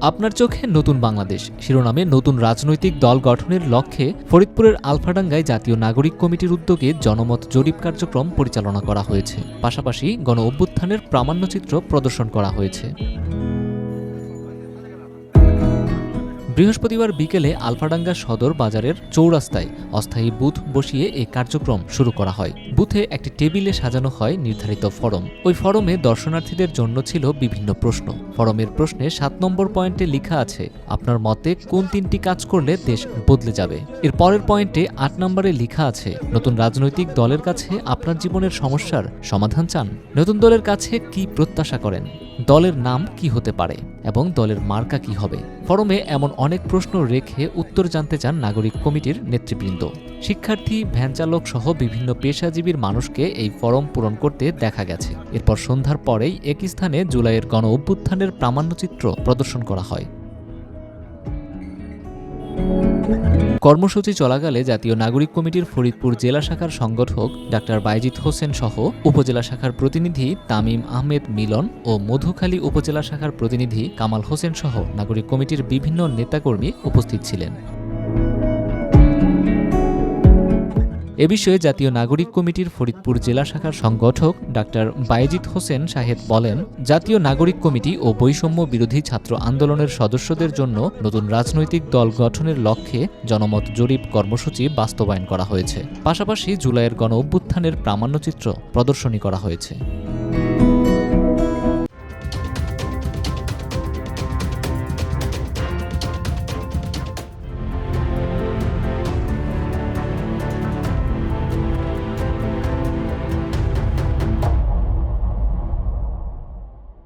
আপনার চোখে নতুন বাংলাদেশ শিরোনামে নতুন রাজনৈতিক দল গঠনের লক্ষ্যে ফরিদপুরের আলফাডাঙ্গায় জাতীয় নাগরিক কমিটির উদ্যোগে জনমত জরিপ কার্যক্রম পরিচালনা করা হয়েছে। পাশাপাশি গণ অভ্যুত্থানের প্রামাণ্যচিত্র প্রদর্শন করা হয়েছে। বৃহস্পতিবার বিকেলে আলফাডাঙ্গা সদর বাজারের চৌরাস্তায় অস্থায়ী বুথ বসিয়ে এই কার্যক্রম শুরু করা হয়। বুথে একটি টেবিলে সাজানো হয় নির্ধারিত ফরম। ওই ফরমে দর্শনার্থীদের জন্য ছিল বিভিন্ন প্রশ্ন। ফরমের প্রশ্নে ৭ নম্বর পয়েন্টে লেখা আছে, আপনার মতে কোন ৩টি কাজ করলে দেশ বদলে যাবে। এর পরের পয়েন্টে ৮ নম্বরে লেখা আছে, নতুন রাজনৈতিক দলের কাছে আপনার জীবনের সমস্যার সমাধান চান। নতুন দলের কাছে কি প্রত্যাশা করেন, দলের নাম কি হতে পারে এবং দলের মার্কা কি হবে। ফরমে এমন অনেক প্রশ্ন রেখে উত্তর জানতে চান নাগরিক কমিটির নেতৃবৃন্দ। শিক্ষার্থী, ভ্যানচালক সহ বিভিন্ন পেশাজীবীর মানুষকে এই ফরম পূরণ করতে দেখা গেছে। এরপর সন্ধ্যার পরেই একই স্থানে জুলাইয়ের গণ অভ্যুত্থানের প্রামাণ্যচিত্র প্রদর্শন করা হয়। কর্মসূচি চলাকালে জাতীয় নাগরিক কমিটির ফরিদপুর জেলা শাখার সংগঠক ডাক্তার বাইজিদ হোসেন সহ উপজেলা শাখার প্রতিনিধি তামিম আহমেদ মিলন ও মধুখালী উপজেলা শাখার প্রতিনিধি কামাল হোসেন সহ নাগরিক কমিটির বিভিন্ন নেতাকর্মী উপস্থিত ছিলেন। এ বিষয়ে জাতীয় নাগরিক কমিটির ফরিদপুর জেলা শাখার সংগঠক ডাক্তার বাইজিদ হোসেন শাহেদ বলেন, জাতীয় নাগরিক কমিটি ও বৈষম্য বিরোধী ছাত্র আন্দোলনের সদস্যদের জন্য নতুন রাজনৈতিক দল গঠনের লক্ষ্যে জনমত জরিপ কর্মসূচি বাস্তবায়ন করা হয়েছে। পাশাপাশি জুলাইয়ের গণ অভ্যুত্থানের প্রামাণ্যচিত্র প্রদর্শনী করা হয়েছে।